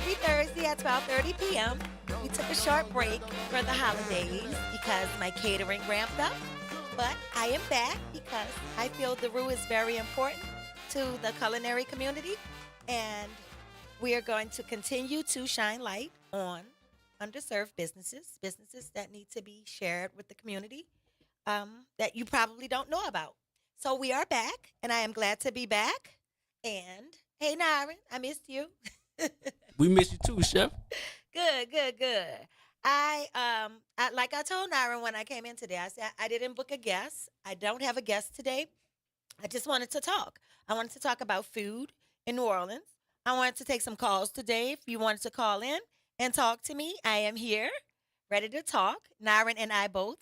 every Thursday at 12:30 p.m. We took a short break for the holidays because my catering ramped up. But I am back because I feel the Roux is very important to the culinary community. And we are going to continue to shine light on underserved businesses, businesses that need to be shared with the community that you probably don't know about. So we are back, and I am glad to be back. And hey, Naren, I missed you. We miss you too, Chef. Good, good, good. Like I told Naren when I came in today, I said I didn't book a guest. I don't have a guest today. I just wanted to talk. I wanted to talk about food in New Orleans. I wanted to take some calls today. If you wanted to call in and talk to me, I am here, ready to talk. Naren and I both.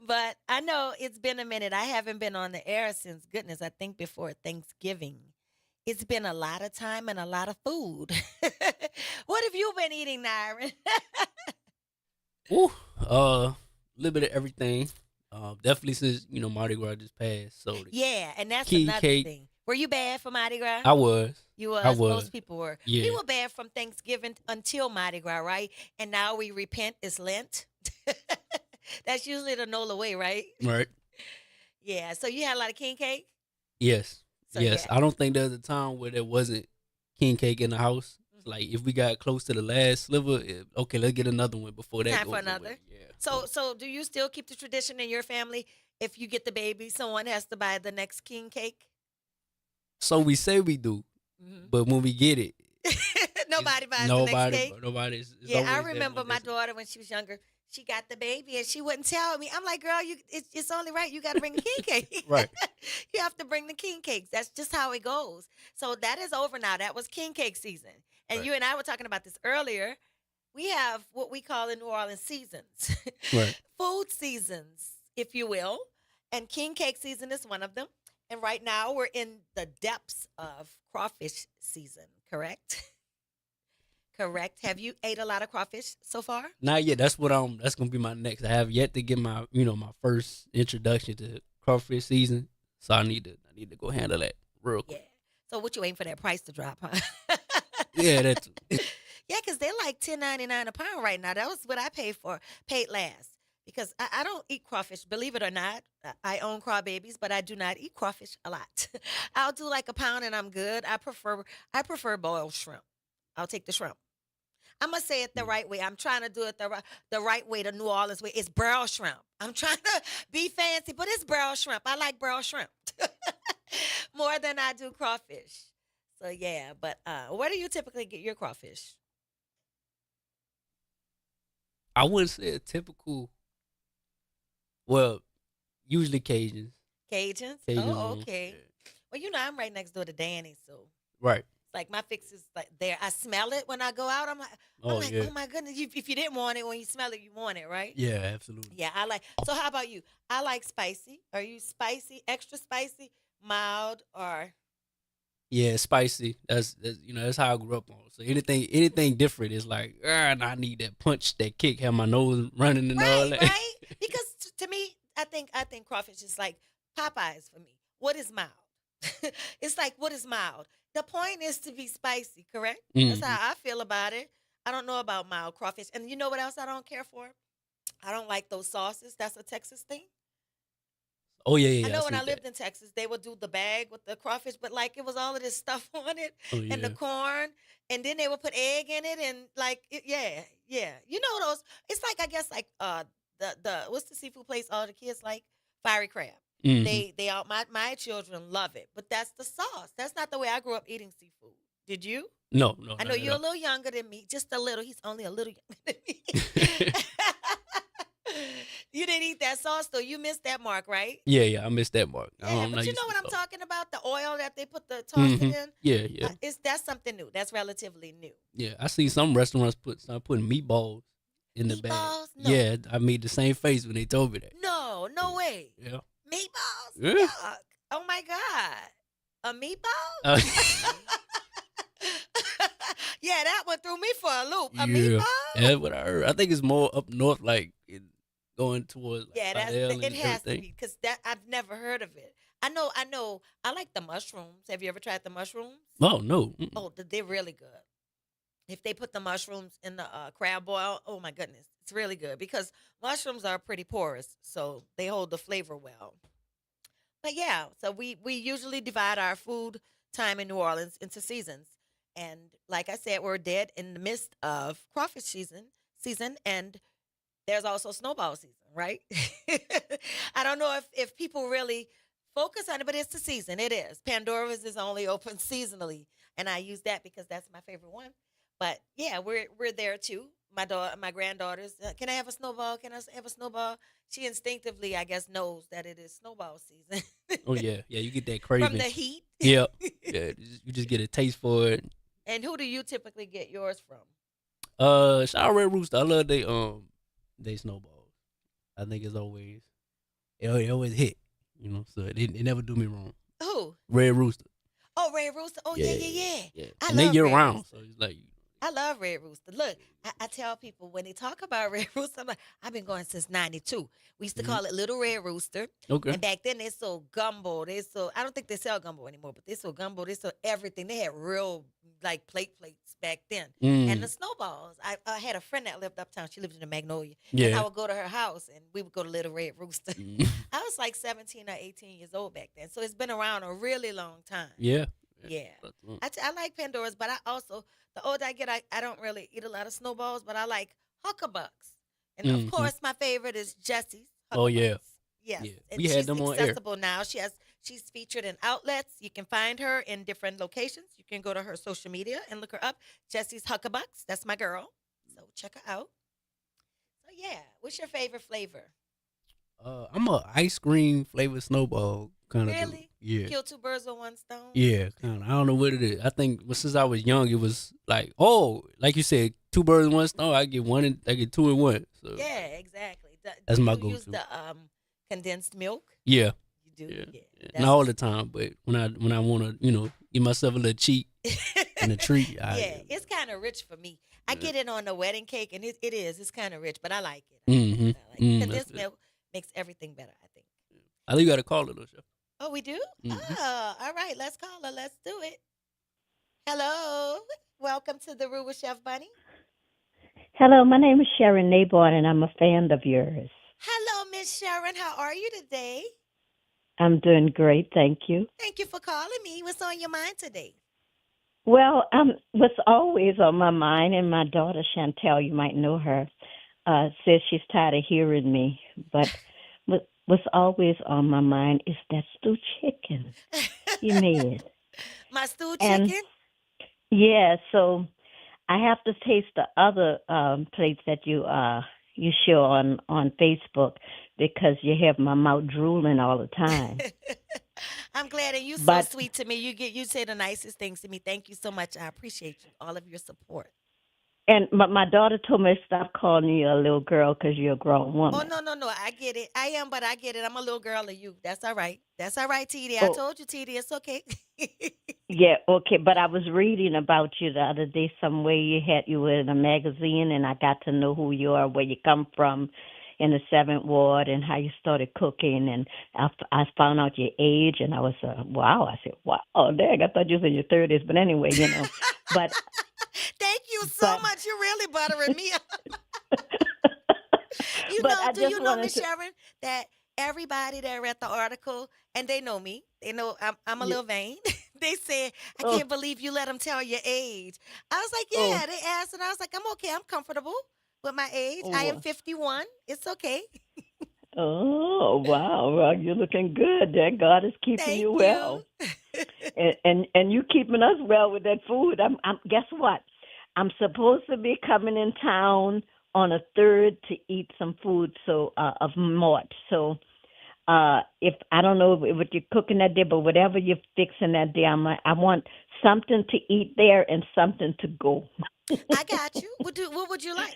But I know it's been a minute. I haven't been on the air since goodness, I think before Thanksgiving. It's been a lot of time and a lot of food. What have you been eating, Naren? Ooh, a little bit of everything. Definitely since Mardi Gras just passed. So the Yeah, and that's king another cake, thing. Were you bad for Mardi Gras? I was, You I was. was, Most people were. We yeah, were bad from Thanksgiving until Mardi Gras, right? And now we repent. It's Lent. That's usually the NOLA way, right? right, Yeah. So you had a lot of king cake. yes, So yes. yeah. I don't think there's a time where there wasn't king cake in the house. It's Mhm. like if we got close to the last sliver, okay, let's get another one before that Time for goes away. another. Yeah. So do you still keep the tradition in your family? If you get the baby, someone has to buy the next king cake. So we say we do, Hmm. but when we get it, it's Nobody buys the next cake. nobody. It's Yeah, I always that remember one my that's daughter when she was younger. She got the baby and she wouldn't tell me. I'm like, girl, it's only right. You got to bring the king cake. right, You have to bring the king cakes. That's just how it goes. So that is over now. That was king cake season. And right, you and I were talking about this earlier. We have what we call in New Orleans seasons, right. food seasons, if you will. And king cake season is one of them. And right now we're in the depths of crawfish season, correct? Correct. Have you ate a lot of crawfish so far? Not yet. That's what I'm. That's gonna be my next. I have yet to get my my first introduction to crawfish season. So I need to go handle that real Yeah. quick. So what you waiting for that price to drop, huh? Yeah, that's Yeah, because they're like 10.99 a pound right now. That was what I paid last. Because I don't eat crawfish, believe it or not. I own crawbabies, but I do not eat crawfish a lot. I'll do like a pound and I'm good. I prefer boiled shrimp. I'll take the shrimp. I'm gonna say it the right way. I'm trying to do it the right way, the New Orleans way. It's brown shrimp. I'm trying to be fancy, but it's brown shrimp. I like brown shrimp more than I do crawfish. So yeah, but where do you typically get your crawfish? I wouldn't say a typical. Well, usually Cajuns. Cajuns? Cajuns Oh, on. okay. Yeah. Well, I'm right next door to Danny, so Right. it's like my fix is like there. I smell it when I go out. I'm Oh like, yeah. oh my goodness! If you didn't want it when you smell it, you want it, right? Yeah, absolutely. Yeah, I like. So how about you? I like spicy. Are you spicy, extra spicy, mild, or Yeah, spicy. That's how I grew up on. So anything different is like, I need that punch, that kick, have my nose running and all right, that. right? Because to me, I think crawfish is like Popeyes for me. What is mild? It's like what is mild. The point is to be spicy, correct? That's Hmm. how I feel about it. I don't know about mild crawfish, and you know what else I don't care for? I don't like those sauces. That's a Texas thing. Oh yeah, I yeah, yeah. I know when I seen that. lived in Texas, they would do the bag with the crawfish, but like it was all of this stuff on it Oh and the yeah. corn, and then they would put egg in it, and like yeah, yeah. You know those? It's like I guess like the what's the seafood place all the kids like fiery crab. Hmm. They all my children love it, but that's the sauce. That's not the way I grew up eating seafood. Did you? No, no, I know not at you're a all. little younger than me, just a little. He's only a little younger than me. You didn't eat that sauce, though. You missed that mark, right? Yeah, yeah, I missed that mark. Yeah, I'm but not you used know to the what I'm sauce. talking about? The oil that they put the toss it Hmm. in. Yeah, yeah, It's that's something new. That's relatively new. yeah. I see some restaurants start putting meatballs in the bag. Meatballs? No, Yeah, I made the same face when they told me that. no, no way. Yeah, Meatballs? yeah. Yuck! Oh my god, a Uh, meatball? Yeah, that went through me for a loop. A yeah, meatball? that's what I heard. I think it's more up north, like going towards like Yeah, Slidell it and has to everything. be because that I've never heard of it. I know. I like the mushrooms. Have you ever tried the mushrooms? Oh no. Mm-mm. Oh, they're really good. If they put the mushrooms in the crab boil, oh my goodness, it's really good because mushrooms are pretty porous, so they hold the flavor well. But yeah, so we usually divide our food time in New Orleans into seasons, and like I said, we're dead in the midst of crawfish season, and there's also snowball season, right? I don't know if people really focus on it, but it's the season. It is. Pandora's is only open seasonally, and I use that because that's my favorite one. But yeah, we're there too. My granddaughters. Can I have a snowball? Can I have a snowball? She instinctively, I guess, knows that it is snowball season Oh yeah, yeah. You get that from the craving. heat. Yep. Yeah. You just get a taste for it. And who do you typically get yours from? Shout out Red Rooster. I love they snowballs. I think it's always it always hit. You know, so it never do me wrong. Who? Red Rooster. Oh, Red Rooster. Oh, yeah, Yeah, yeah, yeah. yeah. I And they love year Red round, Rooster. so it's like I love Red Rooster. Look, I tell people when they talk about Red Rooster, I'm like, I've been going since '92. We used to mhm. call it Little Red Rooster, Okay. and back then they sold gumbo. They sold. I don't think they sell gumbo anymore, but they sold gumbo. They sold everything. They had real like plates back then, and the Mm, snowballs. I had a friend that lived uptown. She lived in the Magnolia, and I yeah. would go to her house, and we would go to Little Red Rooster. Mm, I was like 17 or 18 years old back then, so it's been around a really long time. yeah. Yeah. Yeah. But, I like Pandora's, but I also, the older I get, I don't really eat a lot of snowballs, but I like Huckabucks. And of mhm. course, my favorite is Jessie's Oh yeah, Huckabucks. Yes. yeah. And We had she's them on air. accessible now. She's featured in outlets. You can find her in different locations. You can go to her social media and look her up. Jessie's Huckabucks. That's my girl. So check her out. So yeah, what's your favorite flavor? I'm a ice cream flavored snowball kind of dude. Really? You Yeah. kill two birds with one stone? Yeah, kind of. I don't know what it is. I think since I was young, it was like, oh, like you said, two birds, one stone. I get one, I get two in one. So Yeah, exactly. Do that's my you use go-to. the condensed milk? Yeah, You do? yeah, Yeah. yeah. Not That's all the time, but when I want to, give myself a little cheat and a treat, yeah, it's kind of rich for me. I yeah. get it on the wedding cake, and it is. It's kind of rich, but I like it. I like Mm-hmm. it. I like it. That's Condensed good. milk makes everything better, I think. I think you got to call it though, chef. Oh, we do? Mm-hmm. Oh, all right. Let's call her. Let's do it. Hello. Welcome to the Roux with Chef Bunny. Hello, my name is Sharon Naborn, and I'm a fan of yours. Hello, Miss Sharon. How are you today? I'm doing great, thank you. Thank you for calling me. What's on your mind today? Well, what's always on my mind, and my daughter Chantel, you might know her, says she's tired of hearing me. But what's always on my mind is that stew chicken you made. My stewed And chicken? yeah, so I have to taste the other plates that you show on Facebook because you have my mouth drooling all the time. I'm glad, and you so But sweet to me. You say the nicest things to me. Thank you so much. I appreciate you, all of your support. my daughter told me to stop calling you a little girl because you're a grown Oh woman. no, no, no. I get it. I am, but I get it. I'm a little girl of you. That's all right. That's all right, TD. I Oh, told you, TD. It's okay. yeah, okay. But I was reading about you the other day. Some way you were in a magazine, and I got to know who you are, where you come from, in the Seventh Ward, and how you started cooking. And I found out your age, and I was wow. I said, wow, dang, I thought you was in your 30s. But anyway, but Thank you so but much. You're really buttering me up. but I Do just you know, wanted Miss to. Sharon, that everybody that read the article, and they know me, they know I'm a y- little vain. They said, I Oh, can't believe you let them tell your age. I was like, oh, yeah, they asked, and I was like, I'm okay. I'm comfortable with my age. I am oh. 51. It's okay. Oh, wow. Well, you're looking good. That God is keeping Thank you you. well. And you keeping us well with that food. I'm guess what? I'm supposed to be coming in town on a third to eat some food of Mort. So if I don't know what you're cooking that day, but whatever you're fixing that day, I want something to eat there and something to go. I got you. What would you like?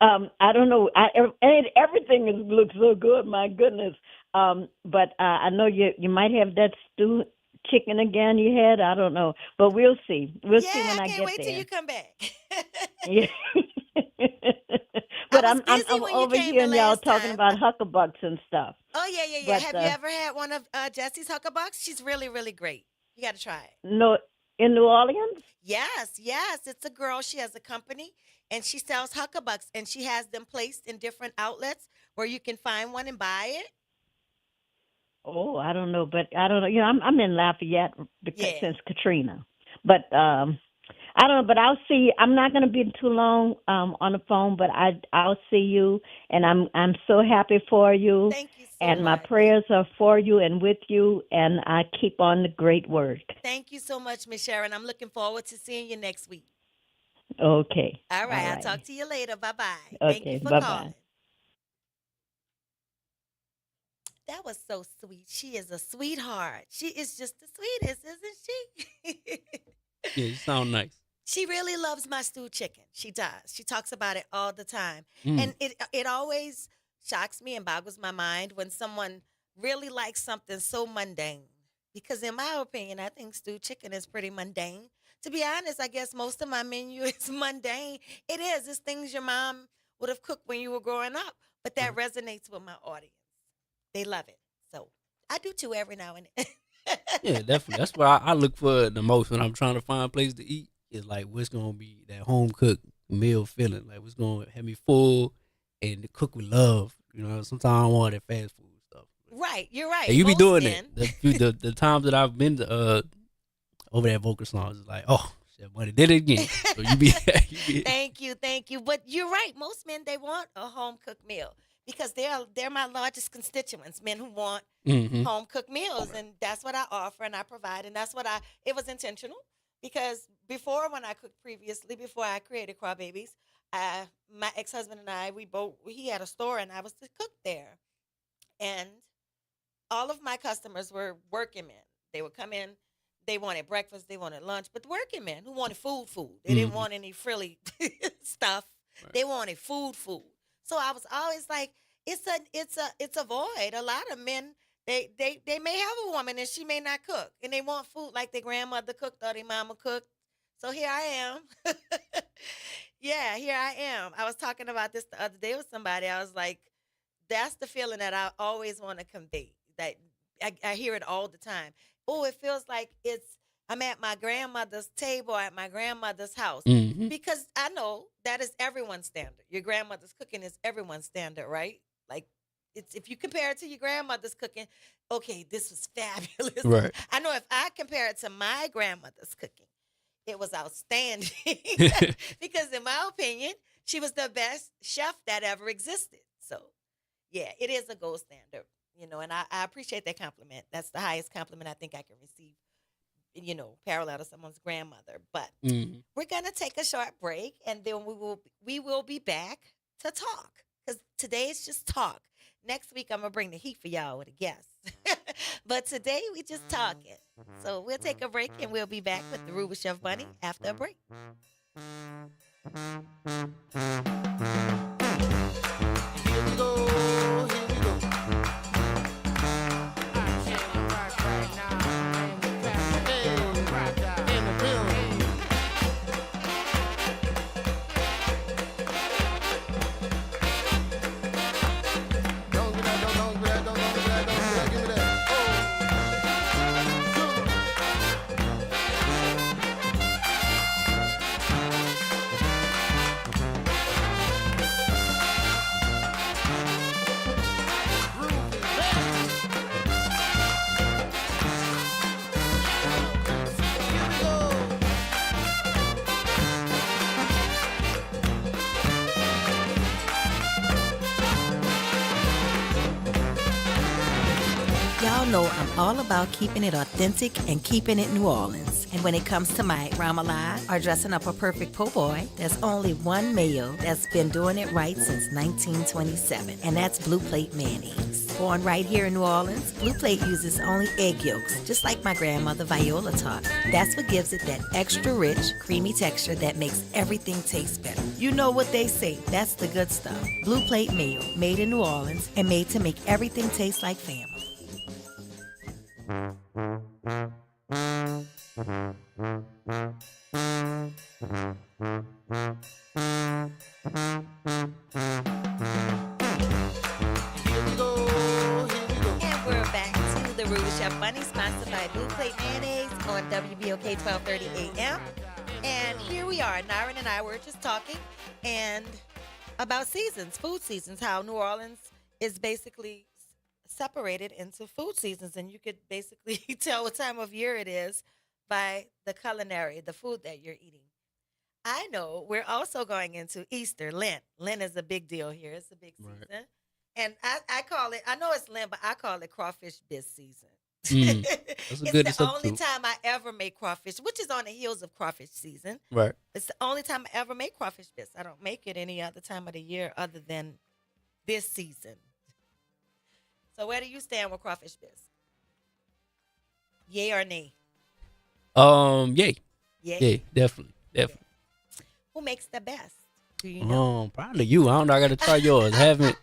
I don't know. And everything looks so good. My goodness. But I know you might have that stew chicken again you had. I don't know, but we'll see. We'll Yeah, see when I I can't get wait till you there. come back. Yeah. I but was I'm busy when you over came the hearing y'all last talking time. about huckabucks and stuff. Oh yeah, yeah, yeah. But Have you ever had one of Jesse's Huckabucks? She's really, really great. You got to try it. no, in New Orleans. Yes, yes. It's a girl. She has a company and she sells Huckabucks and she has them placed in different outlets where you can find one and buy it. Oh, I don't know, but I don't know. You know, I'm in Lafayette because Yeah. since Katrina, but I don't know. But I'll see. I'm not going to be too long on the phone, but I'll see you, and I'm so happy for you, Thank you so and my much. prayers are for you and with you, and I keep on the great work. Thank you so much, Miss Sharon. I'm looking forward to seeing you next week. Okay, All all right. I'll talk righty. to you later. Bye bye. Thank you Okay, for bye calling. bye. That was so sweet. She is a sweetheart. She is just the sweetest, isn't she? Yeah, you sound nice. She really loves my stewed chicken. She does. She talks about it all the time. Mm. And it always shocks me and boggles my mind when someone really likes something so mundane. Because in my opinion, I think stewed chicken is pretty mundane. To be honest, I guess most of my menu is mundane. It is. It's things your mom would have cooked when you were growing up. But that resonates with my audience. They love it. So I do too every now and then. Yeah, definitely. That's what I look for the most when I'm trying to find a place to eat. Is like what's gonna be that home cooked meal feeling. Like what's gonna have me full and the cook with love. You know, sometimes I don't want that fast food stuff. Right, you're right. And you be Most doing it. men. The times that I've been to over at Vocal Salons is like, oh shit, money did it again. So you be, you be Thank you, thank you. But you're right. Most men they want a home cooked meal because they're my largest constituents. Men who want mm-hmm. home cooked meals, and that's what I offer and I provide, and that's what I. It was intentional because before when I cooked previously, before I created Craw Babies, my ex husband and I we both he had a store and I was the cook there, and all of my customers were working men. They would come in, they wanted breakfast, they wanted lunch, but the working men who wanted food. They didn't Mm-hmm. want any frilly stuff. Right. They wanted food. So I was always like, it's a void. A lot of men they may have a woman and she may not cook, and they want food like their grandmother cooked or their mama cooked. So here I am. Yeah, here I am. I was talking about this the other day with somebody. I was like, that's the feeling that I always want to convey. That I hear it all the time. Oh, it feels like I'm at my grandmother's table at my grandmother's house. Mm-hmm. Because I know that is everyone's standard. Your grandmother's cooking is everyone's standard, right? Like it's if you compare it to your grandmother's cooking, okay, this was fabulous. Right. I know if I compare it to my grandmother's cooking, it was outstanding. Because in my opinion, she was the best chef that ever existed. So yeah, it is a gold standard, and I appreciate that compliment. That's the highest compliment I think I can receive, parallel to someone's grandmother. But Mm-hmm. we're gonna take a short break, and then we will be back to talk because today is just talk. Next week I'm gonna bring the heat for y'all with a guest, but today we just talking. So we'll take a break, and we'll be back with the Roux with Chef Bunny after a break. Here we go, here we go. I'm chilling right now, and the captain right out in the building. Don't give me that, don't give me that, don't give me that, give me that. Y'all know I'm all about keeping it authentic and keeping it New Orleans. And when it comes to my ramalade or dressing up a perfect po' boy, there's only one mayo that's been doing it right since 1927, and that's Blue Plate mayonnaise. Born right here in New Orleans, Blue Plate uses only egg yolks, just like my grandmother Viola taught me. That's what gives it that extra rich, creamy texture that makes everything taste better. You know what they say, that's the good stuff. Blue Plate mayo, made in New Orleans and made to make everything taste like family. Here we go, here we go. And we're back to the Roux Chef Bunny, sponsored by Blue Plate Mayonnaise on WBOK 1230 AM. And here we are, Naren and I were just talking and about seasons, food seasons, how New Orleans is basically separated into food seasons, and you could basically tell what time of year it is by the culinary, the food that you're eating. I know we're also going into Easter, Lent. Lent is a big deal here. It's a big Right. season. And I call it, I know it's Lent, but I call it crawfish bisque season. That's a It's good the only substitute. time I ever make crawfish, which is on the heels of crawfish season. Right. It's the only time I ever make crawfish bisque. I don't make it any other time of the year other than this season. So where do you stand with crawfish bisque? Yay or nay? Yay. Yay. Yeah, definitely. Who makes the best? Do you know? Probably you. I don't know. I gotta try yours. I haven't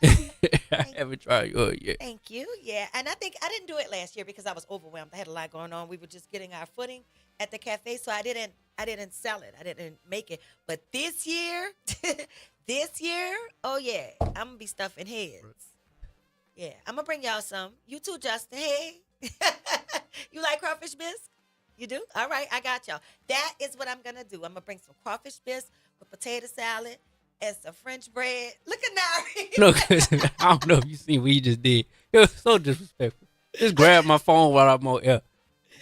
I haven't tried yours yet. Thank you. Yeah, and I think I didn't do it last year because I was overwhelmed. I had a lot going on. We were just getting our footing at the cafe, so I didn't sell it. I didn't make it. But this year, oh yeah, I'm gonna be stuffing heads. Yeah, I'm gonna bring y'all some. You too, Justin. Hey, you like crawfish bisque? You do? All right, I got y'all. That is what I'm gonna do. I'm gonna bring some crawfish bisque with potato salad and some French bread. Look at Nari. No, 'cause I don't know if you seen what he just did. It was so disrespectful. Just grab my phone while I'm on air.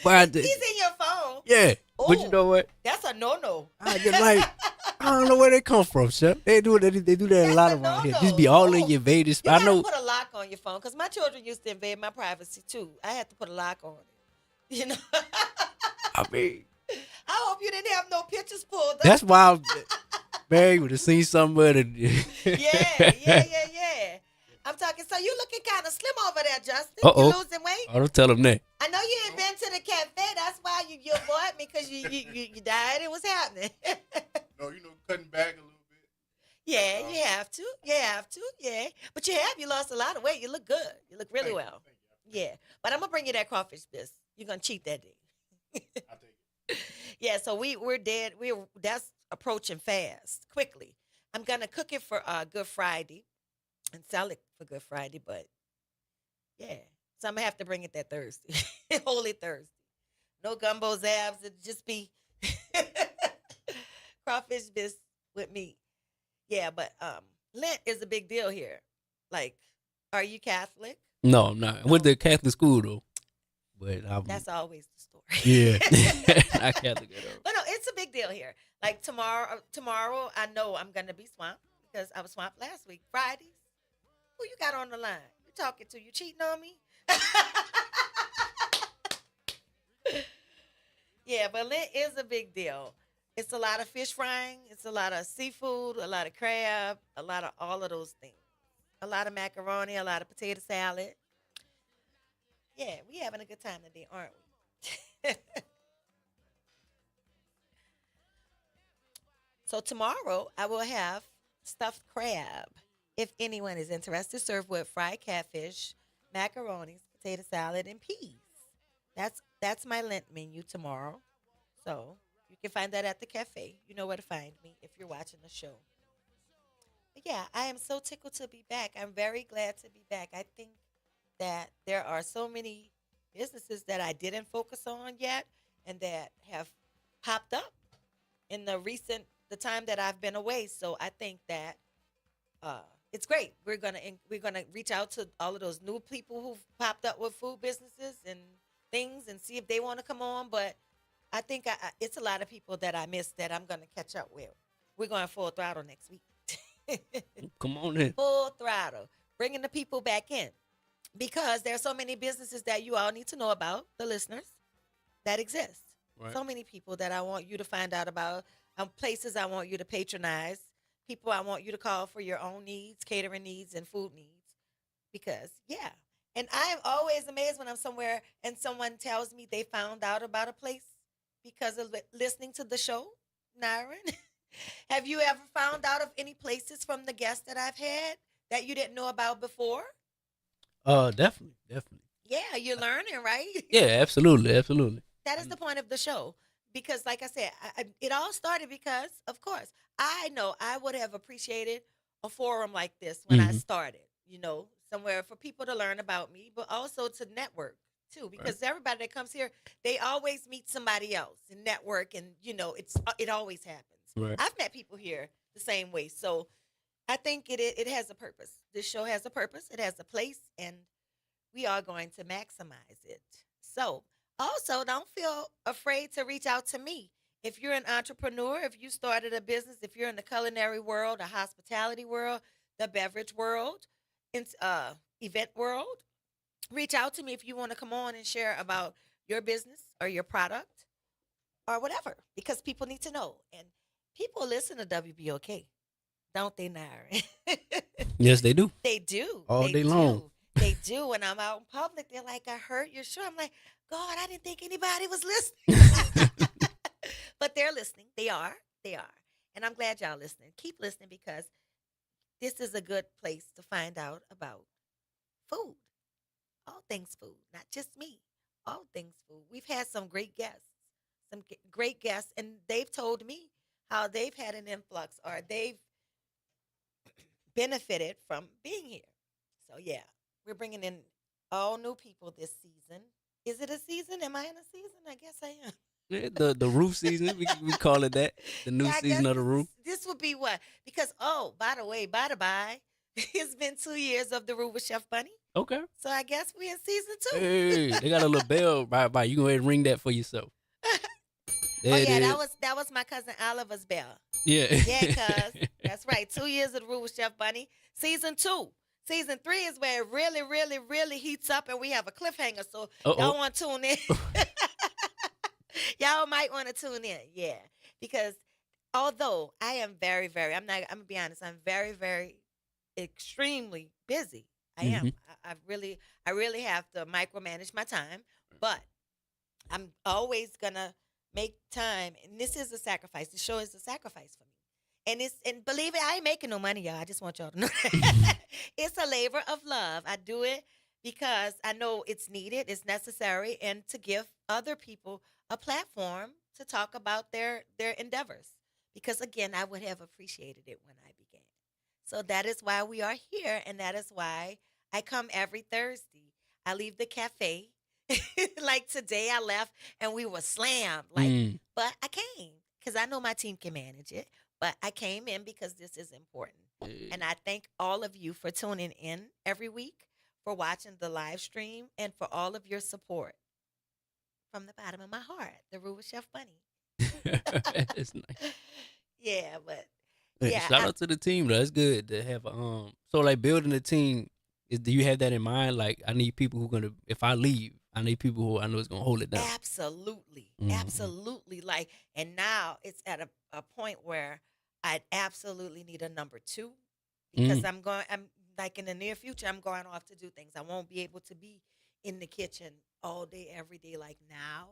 But I did, He's in your phone. yeah. But you Ooh. know what? That's a no-no. I just like I don't know where they come from, Chef. They do that. They do that a That's lot a around here. no-no. Just be all in No. your Vegas. You I gotta know. put a lock on your phone because my children used to invade my privacy too. I had to put a lock on it. You know. I mean, I hope you didn't have no pictures pulled up. that's why Barry would have seen somebody. Yeah. I'm talking. So you looking kind of slim over there, Justin. Uh-oh. You losing weight? I don't tell him that. I know you ain't been to the cafe. That's why you avoid me because you died. It was happening. No, cutting back a little bit. Yeah, you have to. You have to. Yeah, but you have. You lost a lot of weight. You look good. You look really Thank you, well. thank you. Yeah, but I'm gonna bring you that crawfish bisque. You're gonna cheat that day. I take it. Yeah, so we're dead. That's approaching fast, quickly. I'm gonna cook it for Good Friday and sell it for Good Friday, but yeah. So I'm gonna have to bring it that Thursday. Holy Thursday. No gumbo zabs, it'll just be crawfish bisque with meat. Yeah, but Lent is a big deal here. Like, are you Catholic? No, I'm not. I went to Catholic school though. But I'm That's always the story. yeah. Not Catholic at all. But no, it's a big deal here. Like tomorrow, I know I'm gonna be swamped because I was swamped last week. Fridays, who you got on the line? You talking to? You cheating on me? Yeah, but Lent is a big deal. It's a lot of fish frying. It's a lot of seafood, a lot of crab, a lot of all of those things. A lot of macaroni, a lot of potato salad. Yeah, we having a good time today, aren't we? So tomorrow I will have stuffed crab. If anyone is interested, served with fried catfish, macaronis, potato salad, and peas. That's my Lent menu tomorrow. So you can find that at the cafe. You know where to find me if you're watching the show. But yeah, I am so tickled to be back. I'm very glad to be back. I think that there are so many businesses that I didn't focus on yet and that have popped up in the time that I've been away. So I think that it's great. We're gonna reach out to all of those new people who've popped up with food businesses and things and see if they want to come on. But I think it's a lot of people that I missed that I'm gonna catch up with. We're going full throttle next week. Come on in. Full throttle, bringing the people back in because there are so many businesses that you all need to know about, the listeners, that exist. Right. So many people that I want you to find out about, places I want you to patronize, people I want you to call for your own needs, catering needs, and food needs. Because, yeah. And I am always amazed when I'm somewhere and someone tells me they found out about a place because of listening to the show, Nyron. Have you ever found out of any places from the guests that I've had that you didn't know about before? Definitely. Yeah, you're learning, right? Yeah, absolutely. That is the point of the show. because, like I said, it all started because, of course, I know I would have appreciated a forum like this when I Hmm. started. Somewhere for people to learn about me, but also to network too. Right. Because everybody that comes here, they always meet somebody else and network, and it always happens. Right. I've met people here the same way, so I think it has a purpose. This show has a purpose. It has a place, and we are going to maximize it. So, also, don't feel afraid to reach out to me. If you're an entrepreneur, if you started a business, if you're in the culinary world, the hospitality world, the beverage world, in, event world, reach out to me if you want to come on and share about your business or your product or whatever, because people need to know. And people listen to WBOK, don't they, Nari? Yes, they do They do. all They day long. do. They do. When I'm out in public, they're like, I heard your show. I'm like, God, I didn't think anybody was listening. But they're listening. They are. They are. And I'm glad y'all listening. Keep listening because this is a good place to find out about food. All things food, not just me. All things food. We've had some great guests, great guests, and they've told me how they've had an influx or they've benefited from being here. So yeah, we're bringing in all new people this season. Is it a season? Am I in a season? I guess I am. Yeah, the Roux season, we call it that. The new Yeah, I guess season of the Roux. this would be what? Because by the way, by the by, it's been 2 years of the Roux with Chef Bunny. Okay. So I guess we're in season two. Hey, they got a little bell by. You can go ahead and ring that for yourself. Oh There it yeah, is. that was my cousin Oliver's bell. Yeah. Yeah, cuz that's right. 2 years of the Roux with Chef Bunny. Season two. Season three is where it really, really, really heats up and we have a cliffhanger. So y'all Uh-oh. want to tune in. Y'all might want to tune in. Yeah. Because although I am very, very, I'm gonna be honest, I'm very, very extremely busy. I am. Hmm. I really have to micromanage my time, but I'm always gonna make time, and this is a sacrifice. The show is a sacrifice for me, and believe it, I ain't making no money, y'all. I just want y'all to know that. It's a labor of love. I do it because I know it's needed, it's necessary, and to give other people a platform to talk about their endeavors. Because again, I would have appreciated it when I began. So that is why we are here, and that is why I come every Thursday. I leave the cafe. Like today, I left and we were slammed. Mm. But I came because I know my team can manage it. But I came in because this is important. And I thank all of you for tuning in every week, for watching the live stream, and for all of your support from the bottom of my heart. The Rule with Chef Bunny. It's nice. Yeah, but Hey, yeah, shout out to the team though. It's good to have so like building a team do you have that in mind? Like I need people who gonna if I leave, I need people who I know is gonna hold it down. absolutely, Hmm. absolutely. Like, and now it's at a point where I absolutely need a number two because Mm. I'm like in the near future, I'm going off to do things. I won't be able to be in the kitchen all day, every day like now.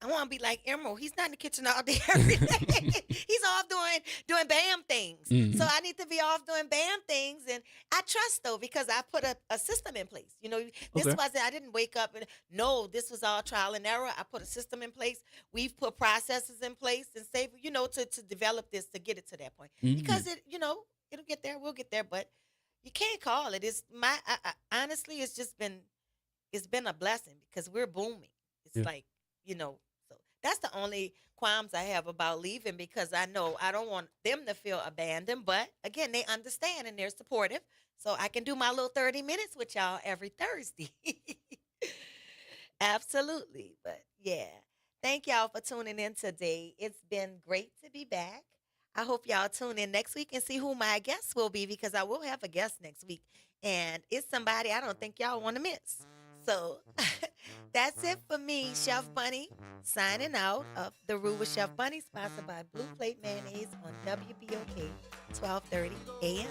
I want to be like Emerald. He's not in the kitchen all day every day. He's off doing bam things. So Hmm. I need to be off doing bam things, and I trust though because I put a system in place. This Okay. wasn't. I didn't wake up and no. This was all trial and error. I put a system in place. We've put processes in place and save. To develop this to get it to that point Hmm. because it'll get there. We'll get there, but you can't call it. It's honestly, it's been a blessing because we're booming. It's Yeah. like, so that's the only qualms I have about leaving because I know I don't want them to feel abandoned. But again, they understand and they're supportive. So I can do my little 30 minutes with y'all every Thursday. Absolutely. But yeah, thank y'all for tuning in today. It's been great to be back. I hope y'all tune in next week and see who my guest will be because I will have a guest next week. And it's somebody I don't think y'all want to miss. So that's it for me, Chef Bunny, signing out of The Roux with Chef Bunny, sponsored by Blue Plate Mayonnaise on WBOK, 12:30 a.m.